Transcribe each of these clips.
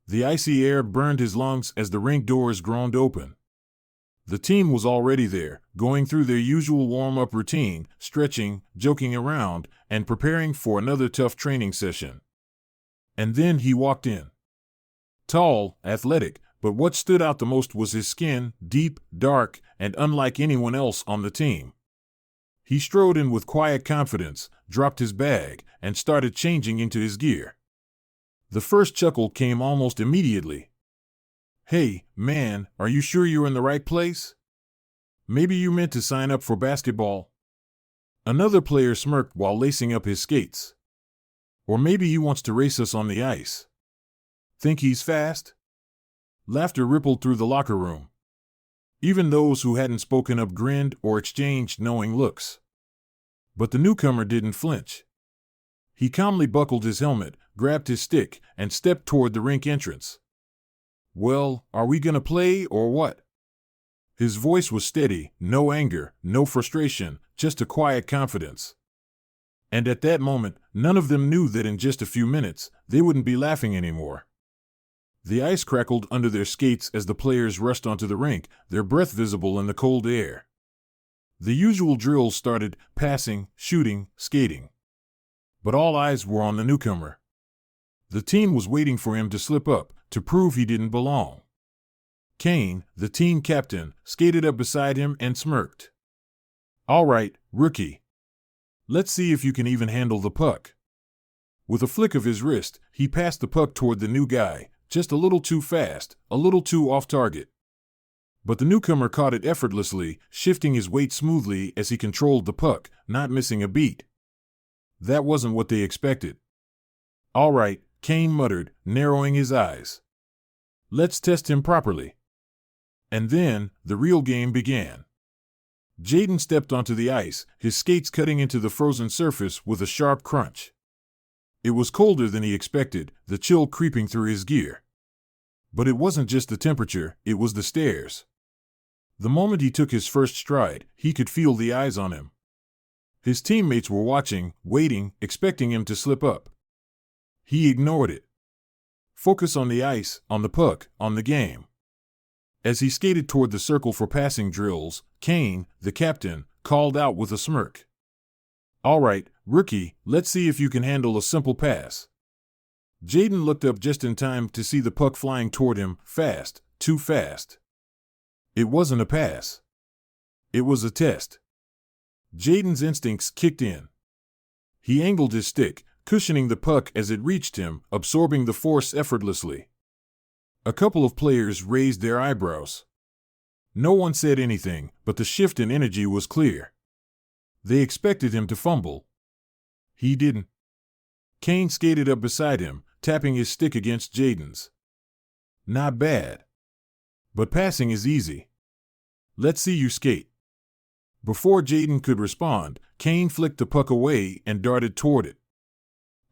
The icy air burned his lungs as the rink doors groaned open. The team was already there, going through their usual warm-up routine, stretching, joking around, and preparing for another tough training session. And then he walked in. Tall, athletic, but what stood out the most was his skin, deep, dark, and unlike anyone else on the team. He strode in with quiet confidence, dropped his bag, and started changing into his gear. The first chuckle came almost immediately. "Hey, man, are you sure you're in the right place? Maybe you meant to sign up for basketball?" Another player smirked while lacing up his skates. "Or maybe he wants to race us on the ice. Think he's fast?" Laughter rippled through the locker room. Even those who hadn't spoken up grinned or exchanged knowing looks. But the newcomer didn't flinch. He calmly buckled his helmet, grabbed his stick, and stepped toward the rink entrance. "Well, are we gonna play or what?" His voice was steady, no anger, no frustration, just a quiet confidence. And at that moment, none of them knew that in just a few minutes, they wouldn't be laughing anymore. The ice crackled under their skates as the players rushed onto the rink, their breath visible in the cold air. The usual drills started: passing, shooting, skating. But all eyes were on the newcomer. The team was waiting for him to slip up, to prove he didn't belong. Kane, the team captain, skated up beside him and smirked. "All right, rookie. Let's see if you can even handle the puck." With a flick of his wrist, he passed the puck toward the new guy, just a little too fast, a little too off target. But the newcomer caught it effortlessly, shifting his weight smoothly as he controlled the puck, not missing a beat. That wasn't what they expected. "All right," Kane muttered, narrowing his eyes. "Let's test him properly." And then, the real game began. Jaden stepped onto the ice, his skates cutting into the frozen surface with a sharp crunch. It was colder than he expected, the chill creeping through his gear. But it wasn't just the temperature, it was the stares. The moment he took his first stride, he could feel the eyes on him. His teammates were watching, waiting, expecting him to slip up. He ignored it. Focus on the ice, on the puck, on the game. As he skated toward the circle for passing drills, Kane, the captain, called out with a smirk. "All right, rookie, let's see if you can handle a simple pass." Jaden looked up just in time to see the puck flying toward him, fast, too fast. It wasn't a pass. It was a test. Jaden's instincts kicked in. He angled his stick, cushioning the puck as it reached him, absorbing the force effortlessly. A couple of players raised their eyebrows. No one said anything, but the shift in energy was clear. They expected him to fumble. He didn't. Kane skated up beside him, tapping his stick against Jaden's. "Not bad. But passing is easy. Let's see you skate." Before Jaden could respond, Kane flicked the puck away and darted toward it.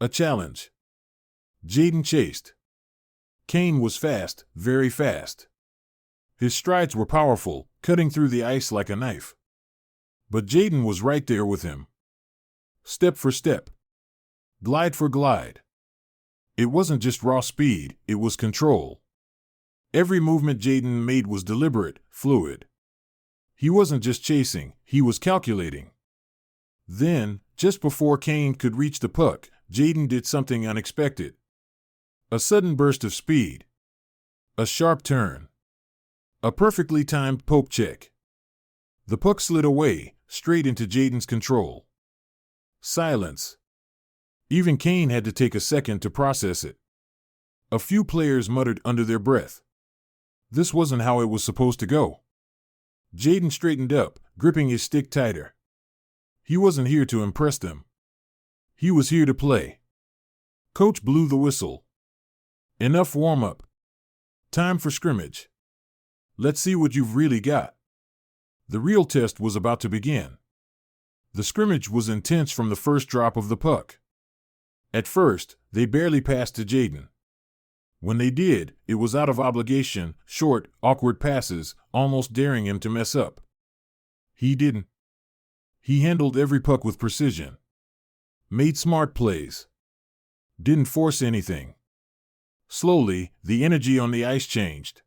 A challenge. Jaden chased. Kane was fast, very fast. His strides were powerful, cutting through the ice like a knife. But Jaden was right there with him. Step for step. Glide for glide. It wasn't just raw speed, it was control. Every movement Jaden made was deliberate, fluid. He wasn't just chasing, he was calculating. Then, just before Kane could reach the puck, Jaden did something unexpected. A sudden burst of speed. A sharp turn. A perfectly timed poke check. The puck slid away, straight into Jaden's control. Silence. Even Kane had to take a second to process it. A few players muttered under their breath. This wasn't how it was supposed to go. Jaden straightened up, gripping his stick tighter. He wasn't here to impress them. He was here to play. Coach blew the whistle. Enough warm-up. Time for scrimmage. Let's see what you've really got. The real test was about to begin. The scrimmage was intense from the first drop of the puck. At first, they barely passed to Jaden. When they did, it was out of obligation, short, awkward passes, almost daring him to mess up. He didn't. He handled every puck with precision. Made smart plays. Didn't force anything. Slowly, the energy on the ice changed.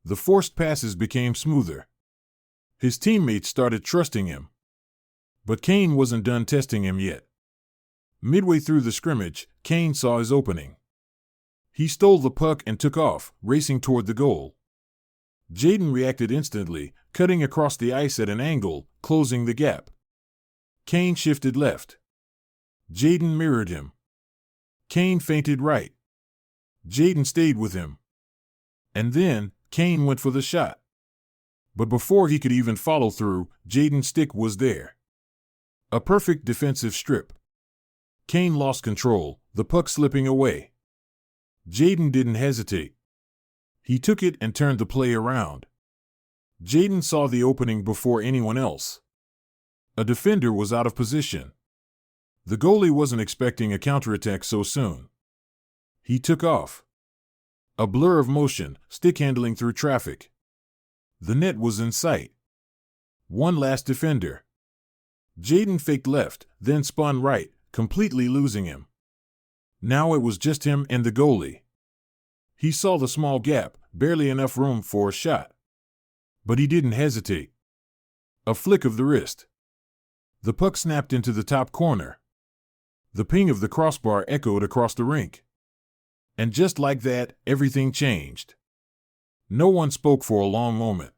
The forced passes became smoother. His teammates started trusting him. But Kane wasn't done testing him yet. Midway through the scrimmage, Kane saw his opening. He stole the puck and took off, racing toward the goal. Jayden reacted instantly, cutting across the ice at an angle, closing the gap. Kane shifted left. Jayden mirrored him. Kane feinted right. Jayden stayed with him. And then, Kane went for the shot. But before he could even follow through, Jayden's stick was there. A perfect defensive strip. Kane lost control, the puck slipping away. Jayden didn't hesitate. He took it and turned the play around. Jayden saw the opening before anyone else. A defender was out of position. The goalie wasn't expecting a counterattack so soon. He took off. A blur of motion, stick handling through traffic. The net was in sight. One last defender. Jayden faked left, then spun right, completely losing him. Now it was just him and the goalie. He saw the small gap, barely enough room for a shot. But he didn't hesitate. A flick of the wrist. The puck snapped into the top corner. The ping of the crossbar echoed across the rink. And just like that, everything changed. No one spoke for a long moment.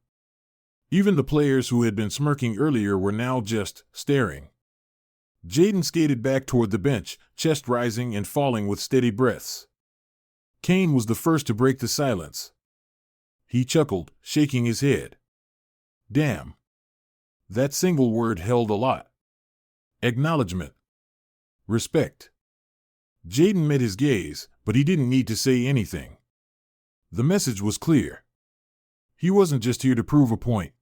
Even the players who had been smirking earlier were now just staring. Jayden skated back toward the bench, chest rising and falling with steady breaths. Kane was the first to break the silence. He chuckled, shaking his head. Damn. That single word held a lot. Acknowledgement. Respect. Jayden met his gaze, but he didn't need to say anything. The message was clear. He wasn't just here to prove a point.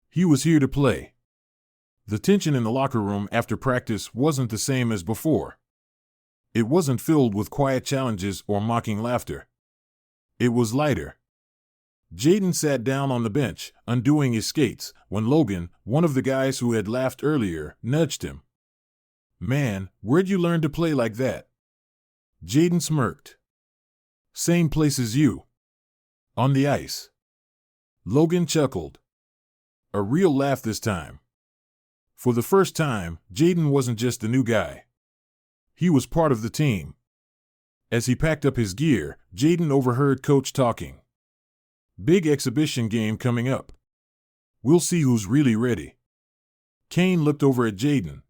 He was here to play. The tension in the locker room after practice wasn't the same as before. It wasn't filled with quiet challenges or mocking laughter. It was lighter. Jayden sat down on the bench, undoing his skates, when Logan, one of the guys who had laughed earlier, nudged him. Man, where'd you learn to play like that? Jayden smirked. Same place as you. On the ice. Logan chuckled. A real laugh this time. For the first time, Jayden wasn't just the new guy. He was part of the team. As he packed up his gear, Jayden overheard Coach talking. Big exhibition game coming up. We'll see who's really ready. Kane looked over at Jayden.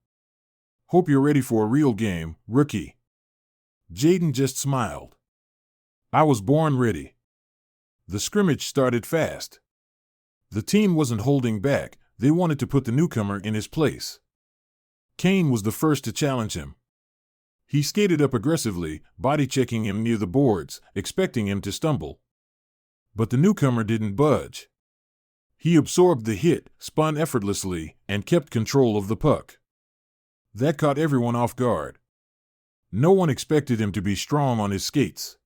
Hope you're ready for a real game, rookie. Jayden just smiled. I was born ready. The scrimmage started fast. The team wasn't holding back, they wanted to put the newcomer in his place. Kane was the first to challenge him. He skated up aggressively, body-checking him near the boards, expecting him to stumble. But the newcomer didn't budge. He absorbed the hit, spun effortlessly, and kept control of the puck. That caught everyone off guard. No one expected him to be strong on his skates.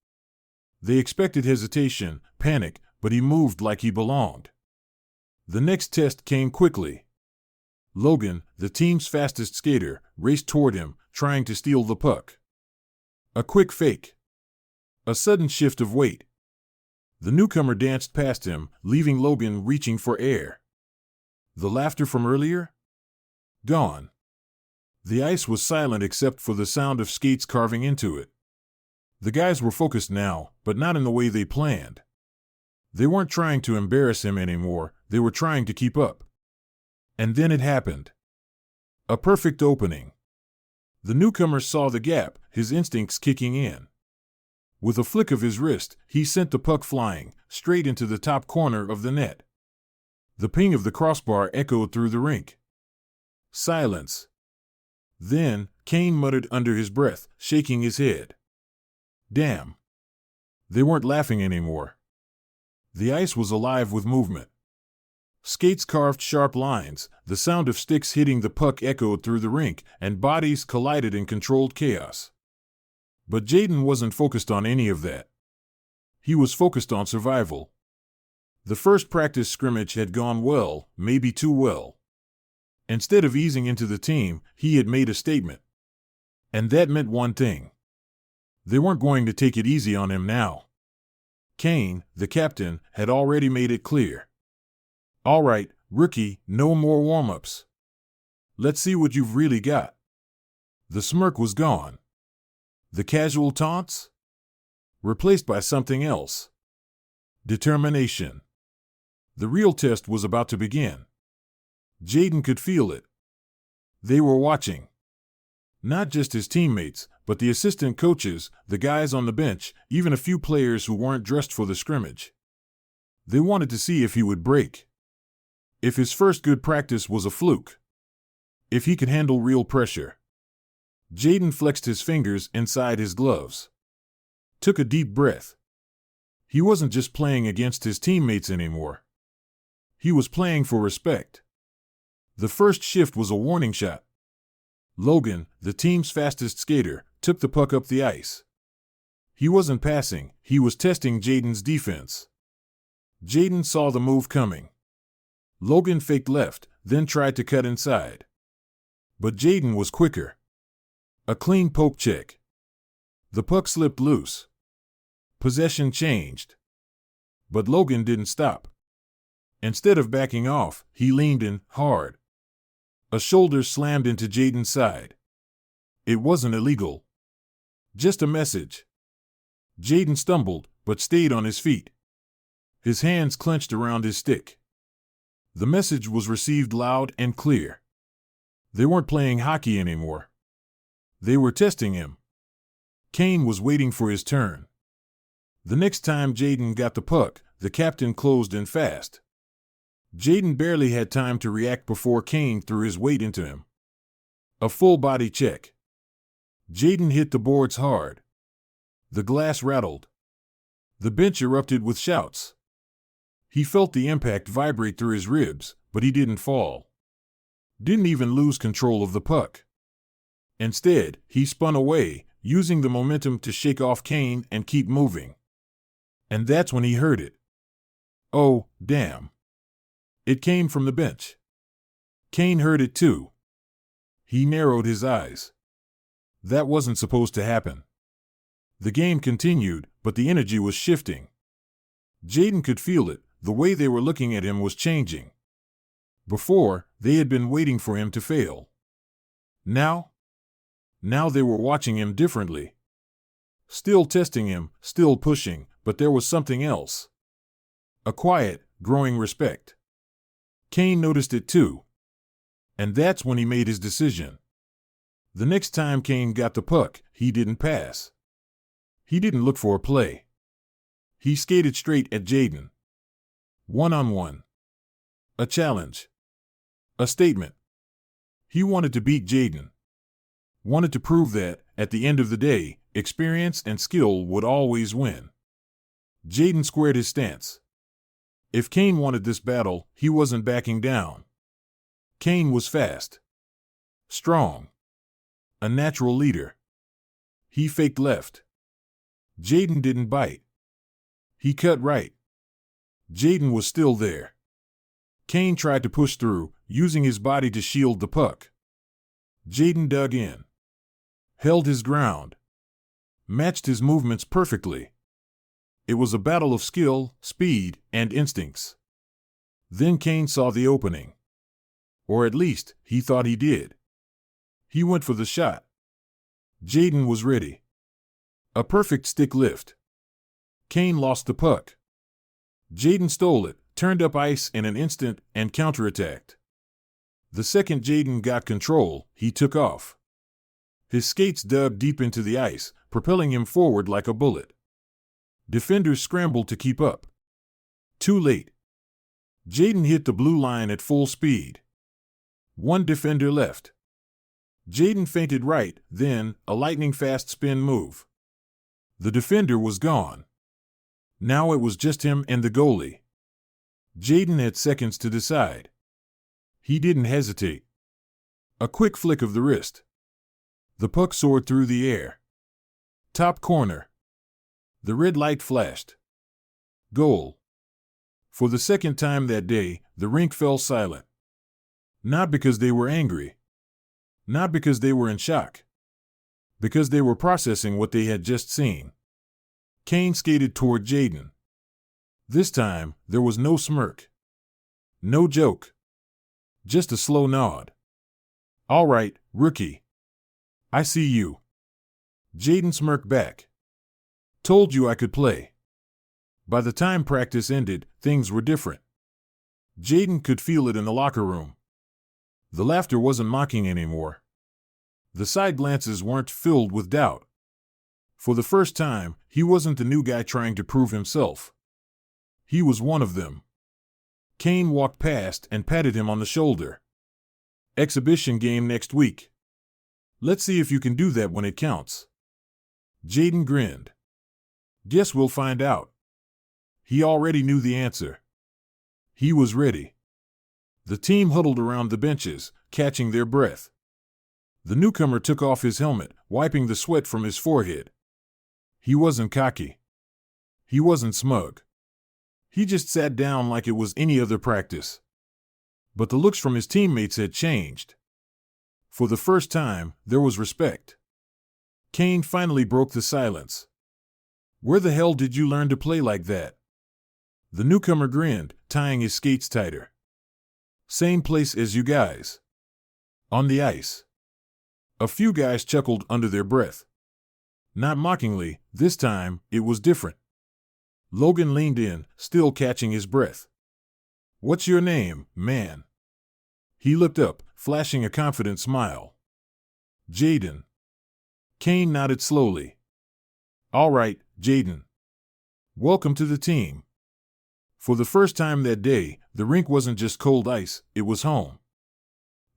They expected hesitation, panic, but he moved like he belonged. The next test came quickly. Logan, the team's fastest skater, raced toward him, trying to steal the puck. A quick fake. A sudden shift of weight. The newcomer danced past him, leaving Logan reaching for air. The laughter from earlier? Gone. The ice was silent except for the sound of skates carving into it. The guys were focused now, but not in the way they planned. They weren't trying to embarrass him anymore, they were trying to keep up. And then it happened. A perfect opening. The newcomer saw the gap, his instincts kicking in. With a flick of his wrist, he sent the puck flying, straight into the top corner of the net. The ping of the crossbar echoed through the rink. Silence. Then, Kane muttered under his breath, shaking his head. Damn. They weren't laughing anymore. The ice was alive with movement. Skates carved sharp lines, the sound of sticks hitting the puck echoed through the rink, and bodies collided in controlled chaos. But Jayden wasn't focused on any of that. He was focused on survival. The first practice scrimmage had gone well, maybe too well. Instead of easing into the team, he had made a statement. And that meant one thing. They weren't going to take it easy on him now. Kane, the captain, had already made it clear. "All right, rookie, no more warm-ups. Let's see what you've really got." The smirk was gone. The casual taunts? Replaced by something else. Determination. The real test was about to begin. Jaden could feel it. They were watching. Not just his teammates, but the assistant coaches, the guys on the bench, even a few players who weren't dressed for the scrimmage. They wanted to see if he would break. If his first good practice was a fluke. If he could handle real pressure. Jaden flexed his fingers inside his gloves. Took a deep breath. He wasn't just playing against his teammates anymore. He was playing for respect. The first shift was a warning shot. Logan, the team's fastest skater, took the puck up the ice. He wasn't passing, he was testing Jaden's defense. Jaden saw the move coming. Logan faked left, then tried to cut inside. But Jaden was quicker. A clean poke check. The puck slipped loose. Possession changed. But Logan didn't stop. Instead of backing off, he leaned in hard. A shoulder slammed into Jaden's side. It wasn't illegal. Just a message. Jaden stumbled, but stayed on his feet. His hands clenched around his stick. The message was received loud and clear. They weren't playing hockey anymore. They were testing him. Kane was waiting for his turn. The next time Jaden got the puck, the captain closed in fast. Jaden barely had time to react before Kane threw his weight into him. A full body check. Jaden hit the boards hard. The glass rattled. The bench erupted with shouts. He felt the impact vibrate through his ribs, but he didn't fall. Didn't even lose control of the puck. Instead, he spun away, using the momentum to shake off Kane and keep moving. And that's when he heard it. Oh, damn. It came from the bench. Kane heard it too. He narrowed his eyes. That wasn't supposed to happen. The game continued, but the energy was shifting. Jaden could feel it, the way they were looking at him was changing. Before, they had been waiting for him to fail. Now they were watching him differently. Still testing him, still pushing, but there was something else. A quiet, growing respect. Kane noticed it too. And that's when he made his decision. The next time Kane got the puck, he didn't pass. He didn't look for a play. He skated straight at Jaden. One-on-one. A challenge. A statement. He wanted to beat Jaden. Wanted to prove that, at the end of the day, experience and skill would always win. Jaden squared his stance. If Kane wanted this battle, he wasn't backing down. Kane was fast. Strong. A natural leader. He faked left. Jaden didn't bite. He cut right. Jaden was still there. Kane tried to push through, using his body to shield the puck. Jaden dug in. Held his ground. Matched his movements perfectly. It was a battle of skill, speed, and instincts. Then Kane saw the opening. Or at least, he thought he did. He went for the shot. Jaden was ready. A perfect stick lift. Kane lost the puck. Jaden stole it, turned up ice in an instant, and counterattacked. The second Jaden got control, he took off. His skates dug deep into the ice, propelling him forward like a bullet. Defenders scrambled to keep up. Too late. Jaden hit the blue line at full speed. One defender left. Jaden feinted right, then, a lightning-fast spin move. The defender was gone. Now it was just him and the goalie. Jaden had seconds to decide. He didn't hesitate. A quick flick of the wrist. The puck soared through the air. Top corner. The red light flashed. Goal. For the second time that day, the rink fell silent. Not because they were angry. Not because they were in shock. because they were processing what they had just seen. Kane skated toward Jaden. This time, there was no smirk. No joke. Just a slow nod. "All right, rookie. I see you." Jaden smirked back. "Told you I could play." By the time practice ended, things were different. Jaden could feel it in the locker room. The laughter wasn't mocking anymore. The side glances weren't filled with doubt. For the first time, he wasn't the new guy trying to prove himself. He was one of them. Kane walked past and patted him on the shoulder. "Exhibition game next week. Let's see if you can do that when it counts." Jaden grinned. "Guess we'll find out." He already knew the answer. He was ready. The team huddled around the benches, catching their breath. The newcomer took off his helmet, wiping the sweat from his forehead. He wasn't cocky. He wasn't smug. He just sat down like it was any other practice. But the looks from his teammates had changed. For the first time, there was respect. Kane finally broke the silence. "Where the hell did you learn to play like that?" The newcomer grinned, tying his skates tighter. "Same place as you guys. On the ice." A few guys chuckled under their breath. Not mockingly, this time, it was different. Logan leaned in, still catching his breath. "What's your name, man?" He looked up, flashing a confident smile. "Jaden." Kane nodded slowly. "All right, Jaden. Welcome to the team." For the first time that day, the rink wasn't just cold ice, it was home.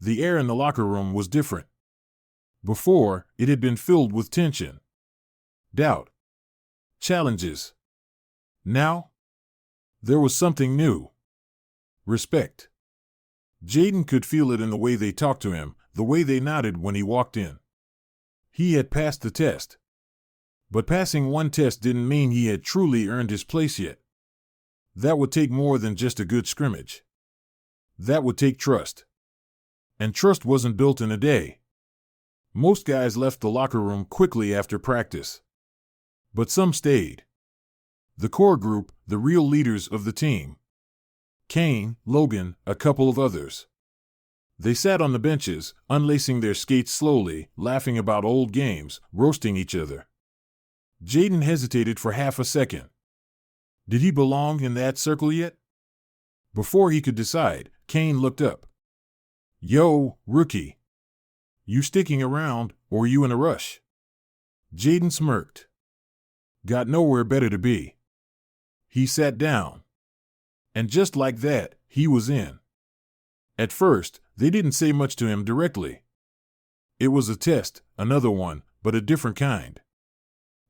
The air in the locker room was different. Before, it had been filled with tension, doubt, challenges. Now, there was something new. Respect. Jaden could feel it in the way they talked to him, the way they nodded when he walked in. He had passed the test. But passing one test didn't mean he had truly earned his place yet. That would take more than just a good scrimmage. That would take trust. And trust wasn't built in a day. Most guys left the locker room quickly after practice. But some stayed. The core group, the real leaders of the team. Kane, Logan, a couple of others. They sat on the benches, unlacing their skates slowly, laughing about old games, roasting each other. Jaden hesitated for half a second. Did he belong in that circle yet? Before he could decide, Kane looked up. "Yo, rookie. You sticking around, or you in a rush?" Jaden smirked. Got nowhere better to be. He sat down. And just like that, he was in. At first, they didn't say much to him directly. It was a test, another one, but a different kind.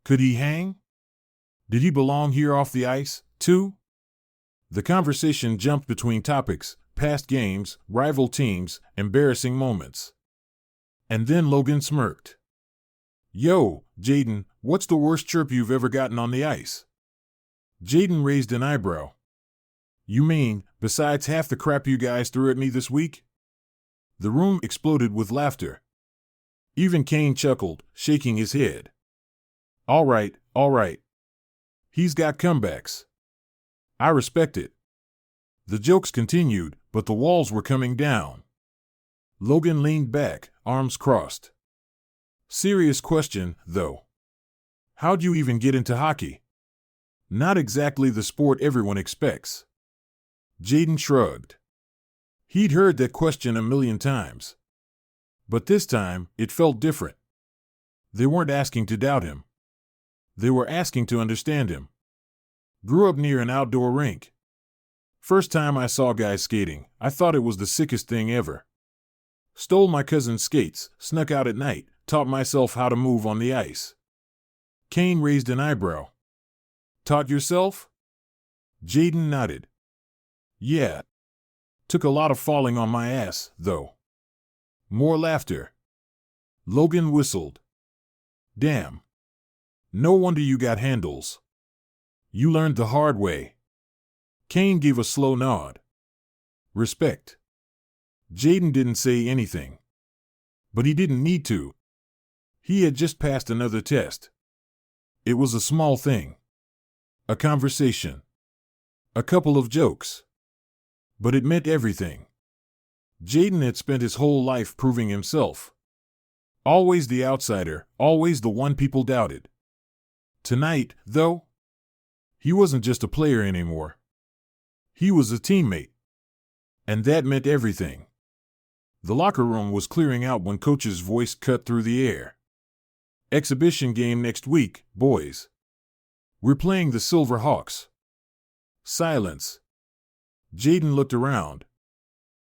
Could he hang? Did he belong here off the ice, too? The conversation jumped between topics, past games, rival teams, embarrassing moments. And then Logan smirked. "Yo, Jaden, what's the worst chirp you've ever gotten on the ice?" Jaden raised an eyebrow. "You mean, besides half the crap you guys threw at me this week?" The room exploded with laughter. Even Kane chuckled, shaking his head. All right. He's got comebacks. I respect it." The jokes continued, but the walls were coming down. Logan leaned back, arms crossed. "Serious question, though. How'd you even get into hockey? Not exactly the sport everyone expects." Jaden shrugged. He'd heard that question a million times. But this time, it felt different. They weren't asking to doubt him. They were asking to understand him. "Grew up near an outdoor rink. First time I saw guys skating, I thought it was the sickest thing ever. Stole my cousin's skates, snuck out at night, taught myself how to move on the ice." Kane raised an eyebrow. "Taught yourself?" Jaden nodded. "Yeah. Took a lot of falling on my ass, though." More laughter. Logan whistled. "Damn. No wonder you got handles. You learned the hard way." Kane gave a slow nod. Respect. Jaden didn't say anything. But he didn't need to. He had just passed another test. It was a small thing. A conversation. A couple of jokes. But it meant everything. Jaden had spent his whole life proving himself. Always the outsider, always the one people doubted. Tonight, though, he wasn't just a player anymore. He was a teammate. And that meant everything. The locker room was clearing out when Coach's voice cut through the air. Exhibition game next week, boys. We're playing the Silver Hawks. Silence. Jaden looked around.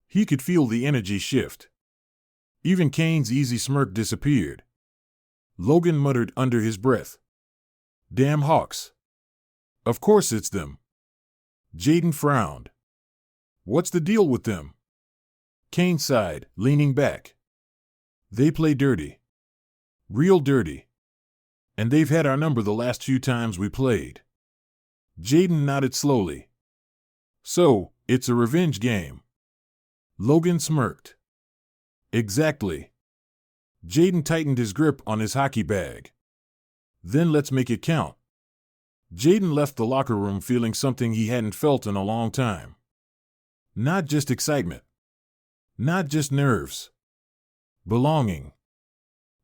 He could feel the energy shift. Even Kane's easy smirk disappeared. Logan muttered under his breath. Damn Hawks. Of course it's them. Jaden frowned. What's the deal with them? Kane sighed, leaning back. They play dirty. Real dirty. And they've had our number the last few times we played. Jaden nodded slowly. So, it's a revenge game. Logan smirked. Exactly. Jaden tightened his grip on his hockey bag. Then let's make it count. Jaden left the locker room feeling something he hadn't felt in a long time. Not just excitement. Not just nerves. Belonging.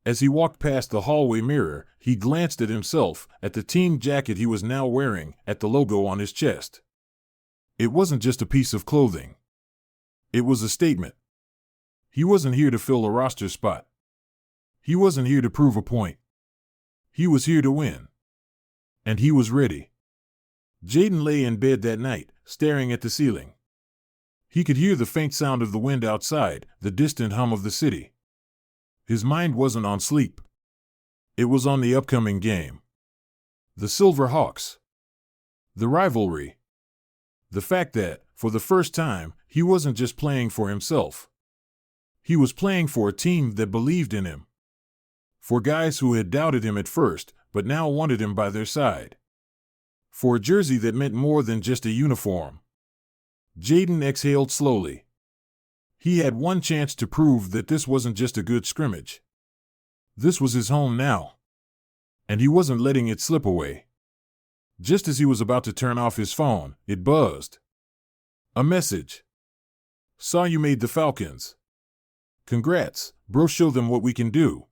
As he walked past the hallway mirror, he glanced at himself, at the team jacket he was now wearing, at the logo on his chest. It wasn't just a piece of clothing. It was a statement. He wasn't here to fill a roster spot. He wasn't here to prove a point. He was here to win. And he was ready. Jaden lay in bed that night, staring at the ceiling. He could hear the faint sound of the wind outside, the distant hum of the city. His mind wasn't on sleep. It was on the upcoming game. The Silver Hawks. The rivalry. The fact that, for the first time, he wasn't just playing for himself. He was playing for a team that believed in him. For guys who had doubted him at first, but now wanted him by their side. For a jersey that meant more than just a uniform. Jaden exhaled slowly. He had one chance to prove that this wasn't just a good scrimmage. This was his home now. And he wasn't letting it slip away. Just as he was about to turn off his phone, it buzzed. A message. Saw you made the Falcons. Congrats, bro, show them what we can do.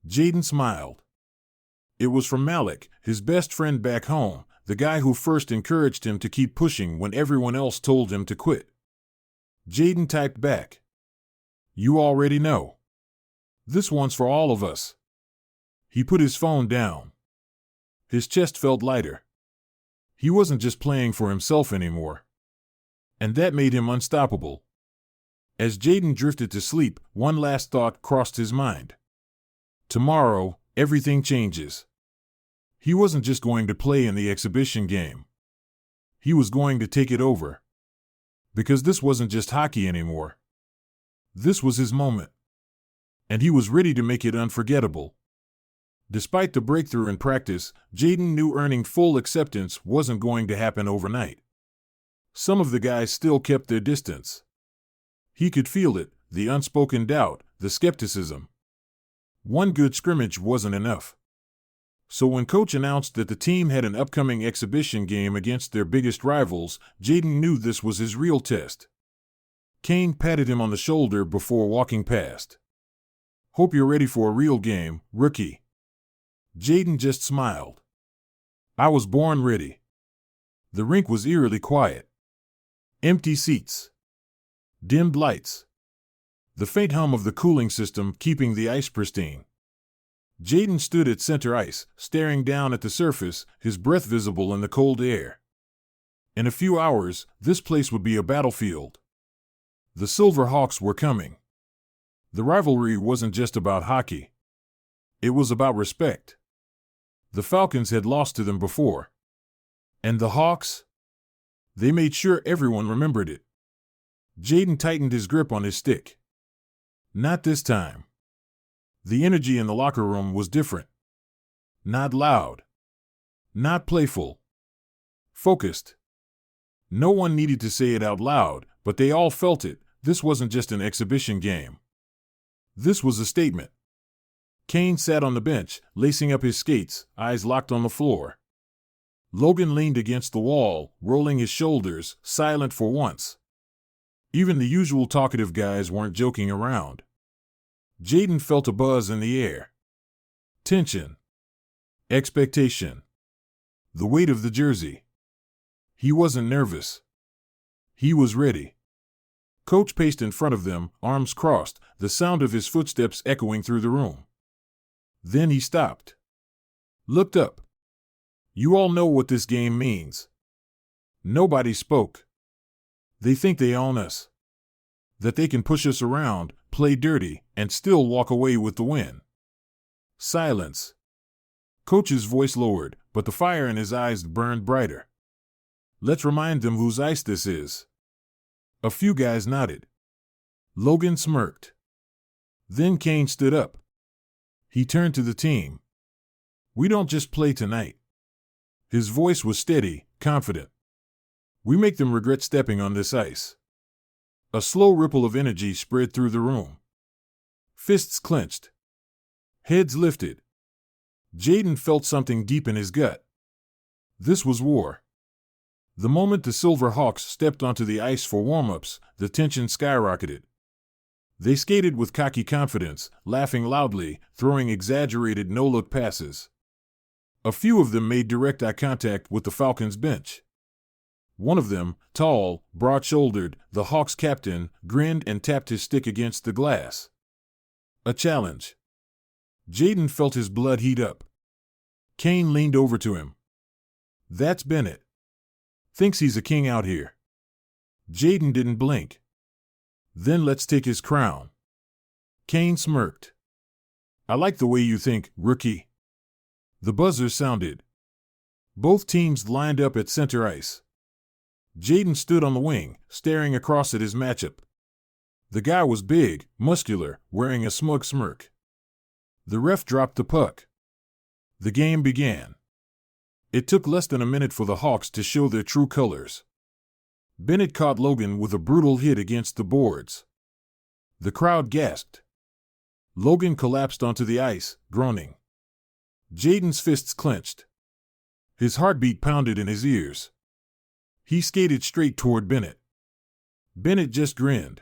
Jaden smiled. It was from Malik, his best friend back home, the guy who first encouraged him to keep pushing when everyone else told him to quit. Jaden typed back. You already know. This one's for all of us. He put his phone down. His chest felt lighter. He wasn't just playing for himself anymore. And that made him unstoppable. As Jaden drifted to sleep, one last thought crossed his mind. Tomorrow, everything changes. He wasn't just going to play in the exhibition game. He was going to take it over. Because this wasn't just hockey anymore. This was his moment. And he was ready to make it unforgettable. Despite the breakthrough in practice, Jaden knew earning full acceptance wasn't going to happen overnight. Some of the guys still kept their distance. He could feel it, the unspoken doubt, the skepticism. One good scrimmage wasn't enough. So when Coach announced that the team had an upcoming exhibition game against their biggest rivals, Jaden knew this was his real test. Kane patted him on the shoulder before walking past. Hope you're ready for a real game, rookie. Jaden just smiled. I was born ready. The rink was eerily quiet. Empty seats. Dimmed lights. The faint hum of the cooling system keeping the ice pristine. Jaden stood at center ice, staring down at the surface, his breath visible in the cold air. In a few hours, this place would be a battlefield. The Silver Hawks were coming. The rivalry wasn't just about hockey. It was about respect. The Falcons had lost to them before. And the Hawks? They made sure everyone remembered it. Jaden tightened his grip on his stick. Not this time. The energy in the locker room was different. Not loud. Not playful. Focused. No one needed to say it out loud, but they all felt it. This wasn't just an exhibition game. This was a statement. Kane sat on the bench, lacing up his skates, eyes locked on the floor. Logan leaned against the wall, rolling his shoulders, silent for once. Even the usual talkative guys weren't joking around. Jaden felt a buzz in the air. Tension. Expectation. The weight of the jersey. He wasn't nervous. He was ready. Coach paced in front of them, arms crossed, the sound of his footsteps echoing through the room. Then he stopped. Looked up. You all know what this game means. Nobody spoke. They think they own us. That they can push us around, play dirty, and still walk away with the win. Silence. Coach's voice lowered, but the fire in his eyes burned brighter. Let's remind them whose ice this is. A few guys nodded. Logan smirked. Then Kane stood up. He turned to the team. We don't just play tonight. His voice was steady, confident. We make them regret stepping on this ice. A slow ripple of energy spread through the room. Fists clenched. Heads lifted. Jaden felt something deep in his gut. This was war. The moment the Silver Hawks stepped onto the ice for warm-ups, the tension skyrocketed. They skated with cocky confidence, laughing loudly, throwing exaggerated no-look passes. A few of them made direct eye contact with the Falcons' bench. One of them, tall, broad-shouldered, the Hawks captain, grinned and tapped his stick against the glass. A challenge. Jaden felt his blood heat up. Kane leaned over to him. That's Bennett. Thinks he's a king out here. Jaden didn't blink. Then let's take his crown. Kane smirked. I like the way you think, rookie. The buzzer sounded. Both teams lined up at center ice. Jaden stood on the wing, staring across at his matchup. The guy was big, muscular, wearing a smug smirk. The ref dropped the puck. The game began. It took less than a minute for the Hawks to show their true colors. Bennett caught Logan with a brutal hit against the boards. The crowd gasped. Logan collapsed onto the ice, groaning. Jaden's fists clenched. His heartbeat pounded in his ears. He skated straight toward Bennett. Bennett just grinned.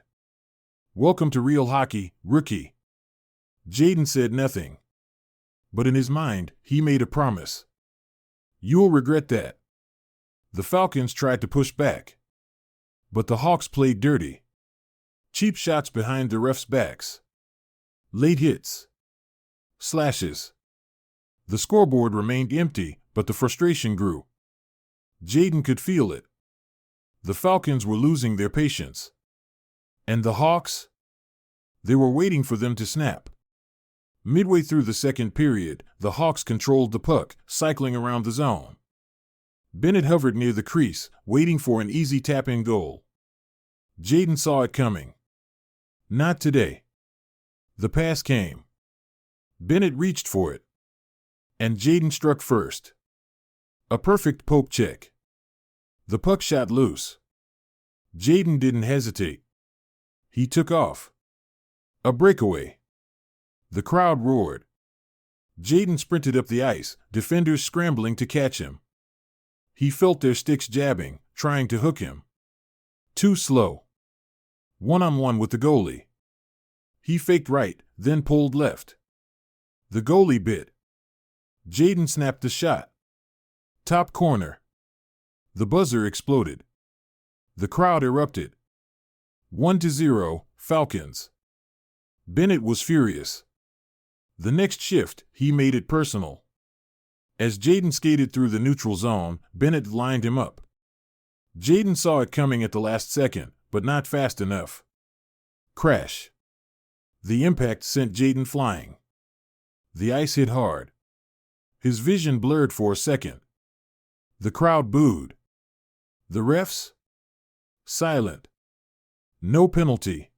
Welcome to real hockey, rookie. Jaden said nothing. But in his mind, he made a promise. You'll regret that. The Falcons tried to push back. But the Hawks played dirty. Cheap shots behind the refs' backs. Late hits. Slashes. The scoreboard remained empty, but the frustration grew. Jaden could feel it. The Falcons were losing their patience. And the Hawks? They were waiting for them to snap. Midway through the second period, the Hawks controlled the puck, cycling around the zone. Bennett hovered near the crease, waiting for an easy tap-in goal. Jaden saw it coming. Not today. The pass came. Bennett reached for it. And Jaden struck first. A perfect poke check. The puck shot loose. Jaden didn't hesitate. He took off. A breakaway. The crowd roared. Jaden sprinted up the ice, defenders scrambling to catch him. He felt their sticks jabbing, trying to hook him. Too slow. One-on-one with the goalie. He faked right, then pulled left. The goalie bit. Jaden snapped the shot. Top corner. The buzzer exploded. The crowd erupted. 1-0, Falcons. Bennett was furious. The next shift, he made it personal. As Jaden skated through the neutral zone, Bennett lined him up. Jaden saw it coming at the last second, but not fast enough. Crash. The impact sent Jaden flying. The ice hit hard. His vision blurred for a second. The crowd booed. The refs? Silent. No penalty.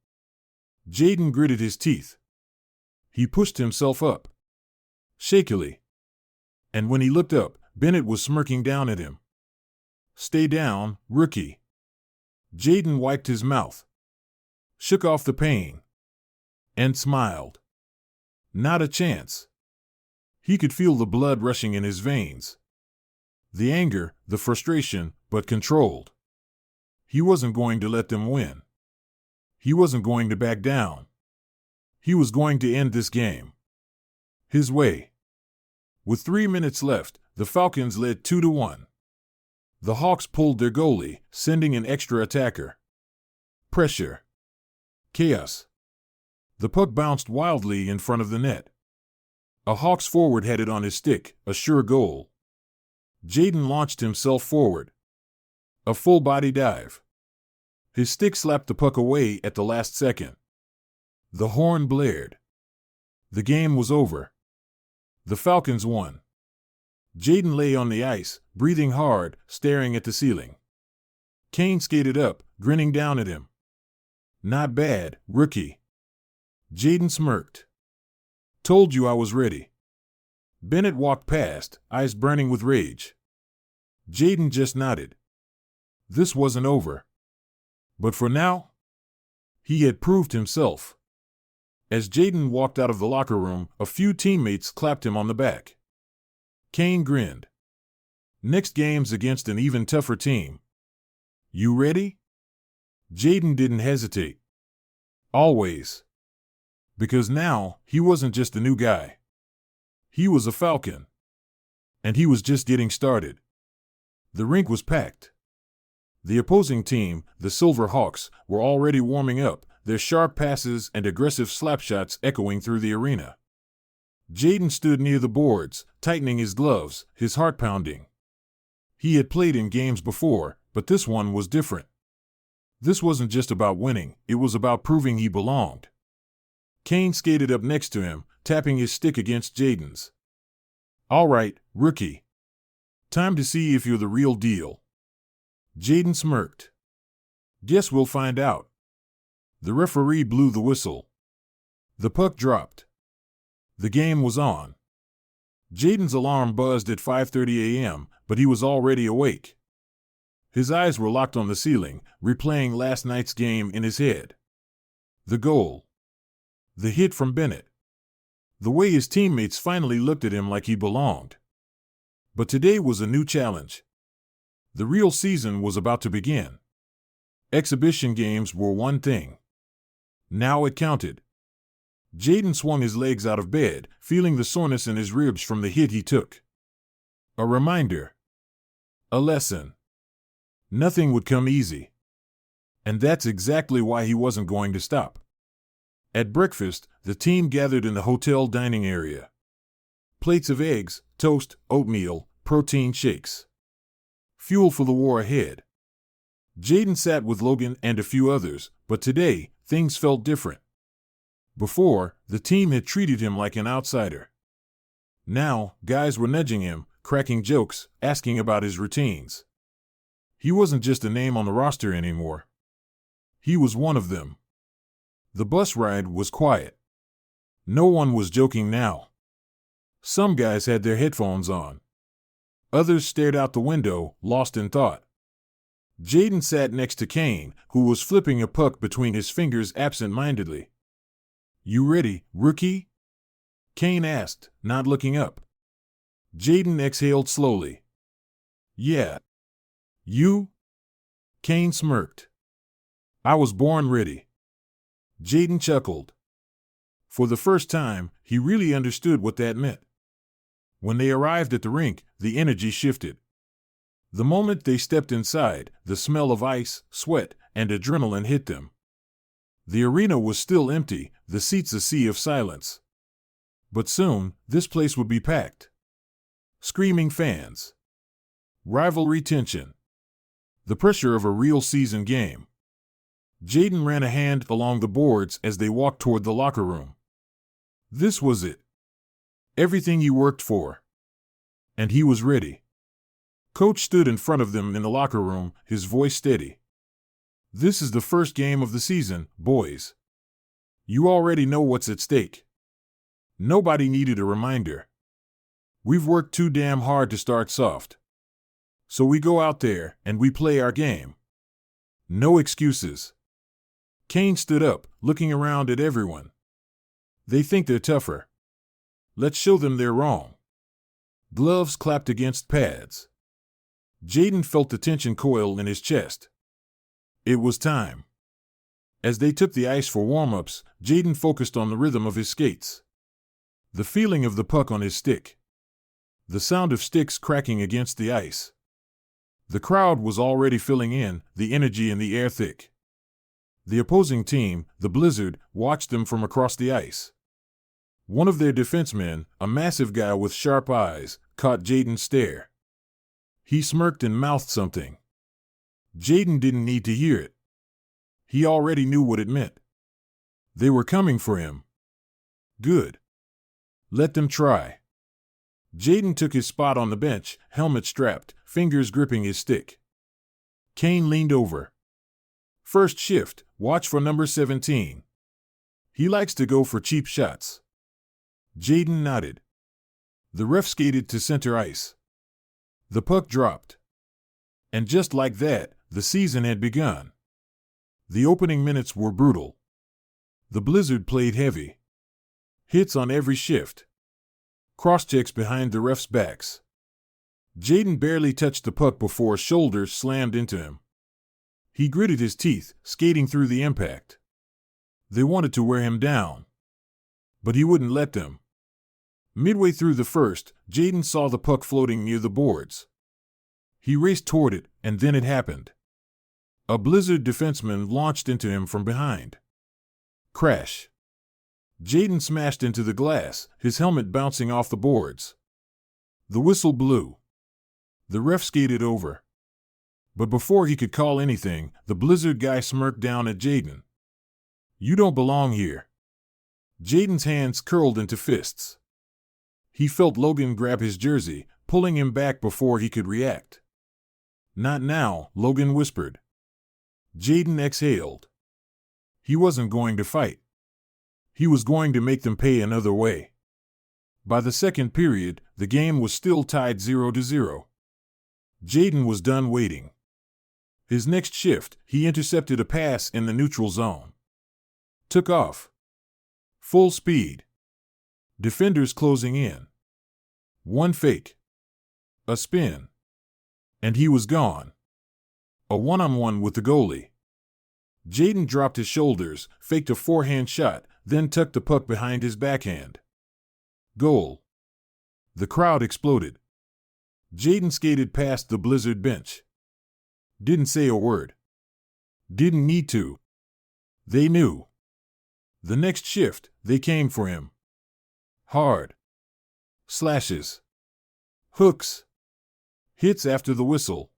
Jaden gritted his teeth. He pushed himself up. Shakily. And when he looked up, Bennett was smirking down at him. Stay down, rookie. Jaden wiped his mouth. Shook off the pain. And smiled. Not a chance. He could feel the blood rushing in his veins. The anger, the frustration, but controlled. He wasn't going to let them win. He wasn't going to back down. He was going to end this game his way. With 3 minutes left, the Falcons led 2-1. The Hawks pulled their goalie, sending an extra attacker. Pressure. Chaos. The puck bounced wildly in front of the net. A Hawks forward had it on his stick, a sure goal. Jaden launched himself forward. A full-body dive. His stick slapped the puck away at the last second. The horn blared. The game was over. The Falcons won. Jaden lay on the ice, breathing hard, staring at the ceiling. Kane skated up, grinning down at him. Not bad, rookie. Jaden smirked. Told you I was ready. Bennett walked past, eyes burning with rage. Jaden just nodded. This wasn't over. But for now, he had proved himself. As Jaden walked out of the locker room, a few teammates clapped him on the back. Kane grinned. Next game's against an even tougher team. You ready? Jaden didn't hesitate. Always. Because now, he wasn't just a new guy. He was a Falcon. And he was just getting started. The rink was packed. The opposing team, the Silver Hawks, were already warming up, their sharp passes and aggressive slapshots echoing through the arena. Jaden stood near the boards, tightening his gloves, his heart pounding. He had played in games before, but this one was different. This wasn't just about winning, it was about proving he belonged. Kane skated up next to him, tapping his stick against Jaden's. All right, rookie. Time to see if you're the real deal. Jaden smirked. Guess we'll find out. The referee blew the whistle. The puck dropped. The game was on. Jaden's alarm buzzed at 5:30 a.m., but he was already awake. His eyes were locked on the ceiling, replaying last night's game in his head. The goal. The hit from Bennett. The way his teammates finally looked at him like he belonged. But today was a new challenge. The real season was about to begin. Exhibition games were one thing. Now it counted. Jaden swung his legs out of bed, feeling the soreness in his ribs from the hit he took. A reminder. A lesson. Nothing would come easy. And that's exactly why he wasn't going to stop. At breakfast, the team gathered in the hotel dining area. Plates of eggs, toast, oatmeal, protein shakes. Fuel for the war ahead. Jaden sat with Logan and a few others, but today, things felt different. Before, the team had treated him like an outsider. Now, guys were nudging him, cracking jokes, asking about his routines. He wasn't just a name on the roster anymore. He was one of them. The bus ride was quiet. No one was joking now. Some guys had their headphones on. Others stared out the window, lost in thought. Jaden sat next to Kane, who was flipping a puck between his fingers absent-mindedly. You ready, rookie? Kane asked, not looking up. Jaden exhaled slowly. Yeah. You? Kane smirked. I was born ready. Jaden chuckled. For the first time, he really understood what that meant. When they arrived at the rink, the energy shifted. The moment they stepped inside, the smell of ice, sweat, and adrenaline hit them. The arena was still empty, the seats a sea of silence. But soon, this place would be packed. Screaming fans. Rivalry tension. The pressure of a real season game. Jaden ran a hand along the boards as they walked toward the locker room. This was it. Everything he worked for. And he was ready. Coach stood in front of them in the locker room, his voice steady. This is the first game of the season, boys. You already know what's at stake. Nobody needed a reminder. We've worked too damn hard to start soft. So we go out there and we play our game. No excuses. Kane stood up, looking around at everyone. They think they're tougher. Let's show them they're wrong. Gloves clapped against pads. Jaden felt the tension coil in his chest. It was time. As they took the ice for warm-ups, Jaden focused on the rhythm of his skates. The feeling of the puck on his stick. The sound of sticks cracking against the ice. The crowd was already filling in, the energy in the air thick. The opposing team, the Blizzard, watched them from across the ice. One of their defensemen, a massive guy with sharp eyes, caught Jaden's stare. He smirked and mouthed something. Jaden didn't need to hear it. He already knew what it meant. They were coming for him. Good. Let them try. Jaden took his spot on the bench, helmet strapped, fingers gripping his stick. Kane leaned over. First shift, watch for number 17. He likes to go for cheap shots. Jaden nodded. The ref skated to center ice. The puck dropped. And just like that, the season had begun. The opening minutes were brutal. The Blizzard played heavy. Hits on every shift. Cross-checks behind the refs' backs. Jaden barely touched the puck before shoulders slammed into him. He gritted his teeth, skating through the impact. They wanted to wear him down. But he wouldn't let them. Midway through the first, Jaden saw the puck floating near the boards. He raced toward it, and then it happened. A Blizzard defenseman launched into him from behind. Crash. Jaden smashed into the glass, his helmet bouncing off the boards. The whistle blew. The ref skated over. But before he could call anything, the Blizzard guy smirked down at Jaden. You don't belong here. Jaden's hands curled into fists. He felt Logan grab his jersey, pulling him back before he could react. Not now, Logan whispered. Jaden exhaled. He wasn't going to fight. He was going to make them pay another way. By the second period, the game was still tied 0-0. Jaden was done waiting. His next shift, he intercepted a pass in the neutral zone. Took off. Full speed. Defenders closing in. One fake. A spin. And he was gone. A one-on-one with the goalie. Jaden dropped his shoulders, faked a forehand shot, then tucked the puck behind his backhand. Goal. The crowd exploded. Jaden skated past the Blizzard bench. Didn't say a word. Didn't need to. They knew. The next shift, they came for him. Hard. Slashes. Hooks. Hits after the whistle.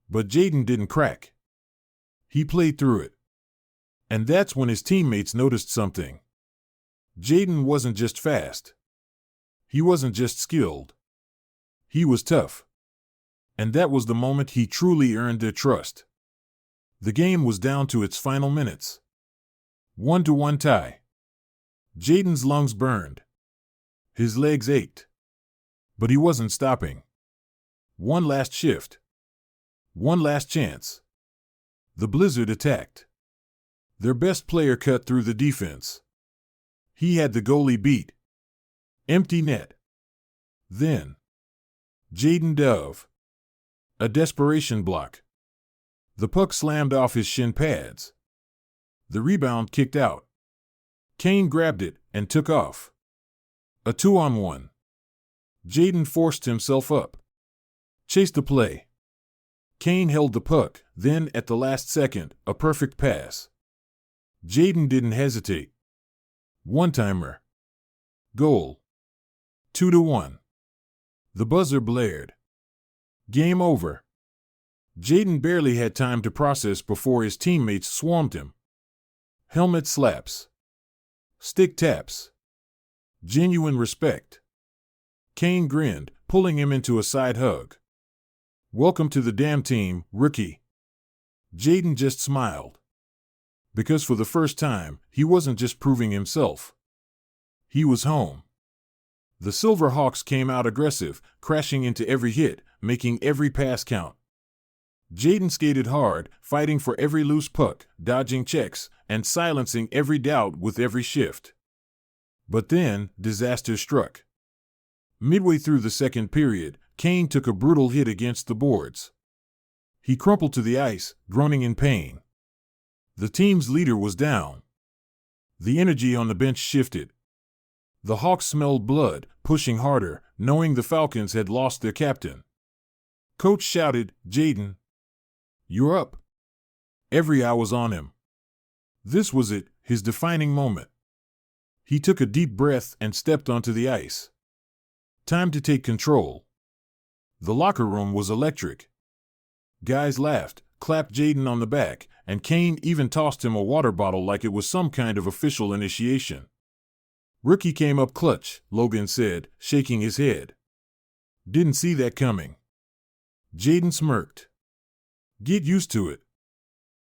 But Jaden didn't crack. He played through it. And that's when his teammates noticed something. Jaden wasn't just fast. He wasn't just skilled. He was tough. And that was the moment he truly earned their trust. The game was down to its final minutes. 1-1 tie. Jaden's lungs burned. His legs ached. But he wasn't stopping. One last shift. One last chance. The Blizzard attacked. Their best player cut through the defense. He had the goalie beat. Empty net. Then. Jaden dove. A desperation block. The puck slammed off his shin pads. The rebound kicked out. Kane grabbed it and took off. A 2-on-1. Jaden forced himself up. Chased the play. Kane held the puck, then, at the last second, a perfect pass. Jaden didn't hesitate. One-timer. Goal. 2-1. The buzzer blared. Game over. Jaden barely had time to process before his teammates swarmed him. Helmet slaps. Stick taps. Genuine respect. Kane grinned, pulling him into a side hug. Welcome to the damn team, rookie. Jaden just smiled. Because for the first time, he wasn't just proving himself. He was home. The Silverhawks came out aggressive, crashing into every hit, making every pass count. Jaden skated hard, fighting for every loose puck, dodging checks, and silencing every doubt with every shift. But then, disaster struck. Midway through the second period, Kane took a brutal hit against the boards. He crumpled to the ice, groaning in pain. The team's leader was down. The energy on the bench shifted. The Hawks smelled blood, pushing harder, knowing the Falcons had lost their captain. Coach shouted, "Jaden, you're up." Every eye was on him. This was it, his defining moment. He took a deep breath and stepped onto the ice. Time to take control. The locker room was electric. Guys laughed, clapped Jaden on the back, and Kane even tossed him a water bottle like it was some kind of official initiation. "Rookie came up clutch," Logan said, shaking his head. "Didn't see that coming." Jaden smirked. "Get used to it."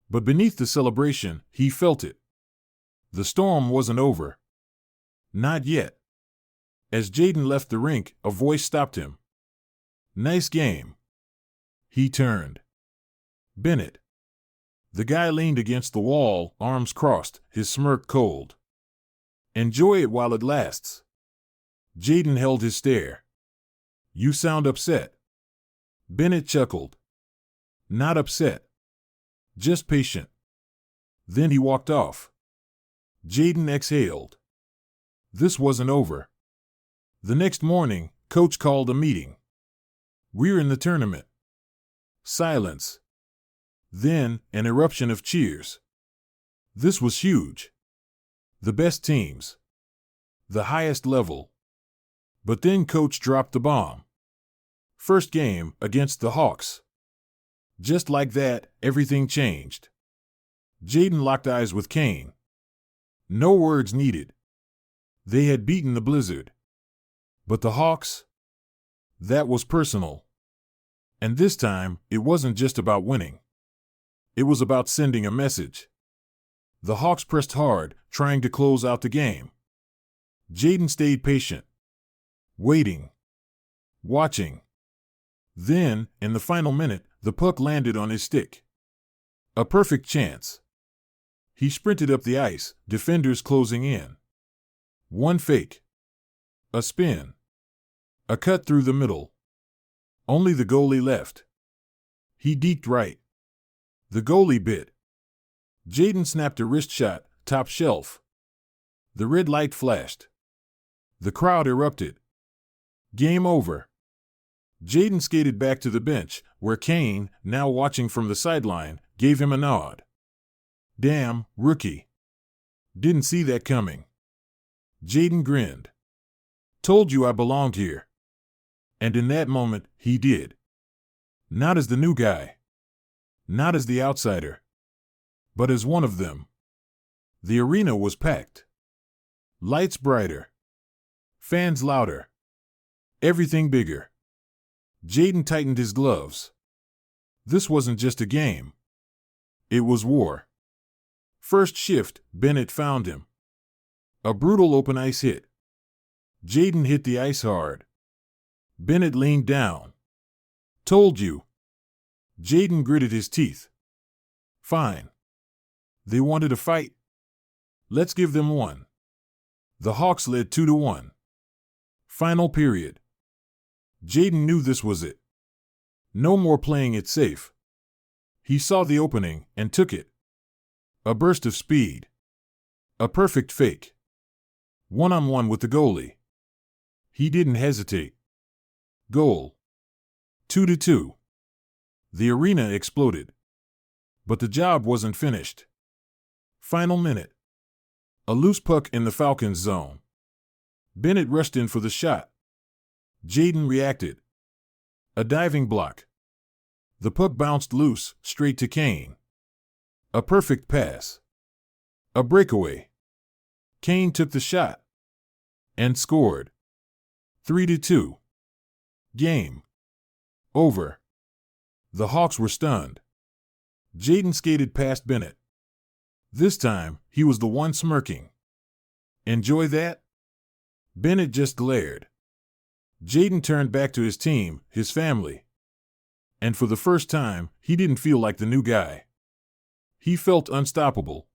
But beneath the celebration, he felt it. The storm wasn't over. Not yet. As Jaden left the rink, a voice stopped him. "Nice game." He turned. Bennett. The guy leaned against the wall, arms crossed, his smirk cold. "Enjoy it while it lasts." Jaden held his stare. "You sound upset." Bennett chuckled. "Not upset. Just patient." Then he walked off. Jaden exhaled. This wasn't over. The next morning, Coach called a meeting. "We're in the tournament." Silence. Then, an eruption of cheers. This was huge. The best teams. The highest level. But then Coach dropped the bomb. First game, against the Hawks. Just like that, everything changed. Jaden locked eyes with Kane. No words needed. They had beaten the Blizzard. But the Hawks? That was personal. And this time, it wasn't just about winning. It was about sending a message. The Hawks pressed hard, trying to close out the game. Jaden stayed patient. Waiting. Watching. Then, in the final minute, the puck landed on his stick. A perfect chance. He sprinted up the ice, defenders closing in. One fake. A spin. A cut through the middle. Only the goalie left. He deked right. The goalie bit. Jaden snapped a wrist shot, top shelf. The red light flashed. The crowd erupted. Game over. Jaden skated back to the bench, where Kane, now watching from the sideline, gave him a nod. "Damn, rookie. Didn't see that coming." Jaden grinned. "Told you I belonged here." And in that moment, he did. Not as the new guy. Not as the outsider. But as one of them. The arena was packed. Lights brighter. Fans louder. Everything bigger. Jaden tightened his gloves. This wasn't just a game. It was war. First shift, Bennett found him. A brutal open ice hit. Jaden hit the ice hard. Bennett leaned down. "Told you." Jaden gritted his teeth. "Fine. They wanted a fight? Let's give them one." The Hawks led 2-1. Final period. Jaden knew this was it. No more playing it safe. He saw the opening and took it. A burst of speed. A perfect fake. One-on-one with the goalie. He didn't hesitate. Goal. 2-2. The arena exploded. But the job wasn't finished. Final minute. A loose puck in the Falcons' zone. Bennett rushed in for the shot. Jaden reacted. A diving block. The puck bounced loose, straight to Kane. A perfect pass. A breakaway. Kane took the shot. And scored. 3-2. Game. Over. The Hawks were stunned. Jaden skated past Bennett. This time, he was the one smirking. "Enjoy that?" Bennett just glared. Jaden turned back to his team, his family. And for the first time, he didn't feel like the new guy. He felt unstoppable.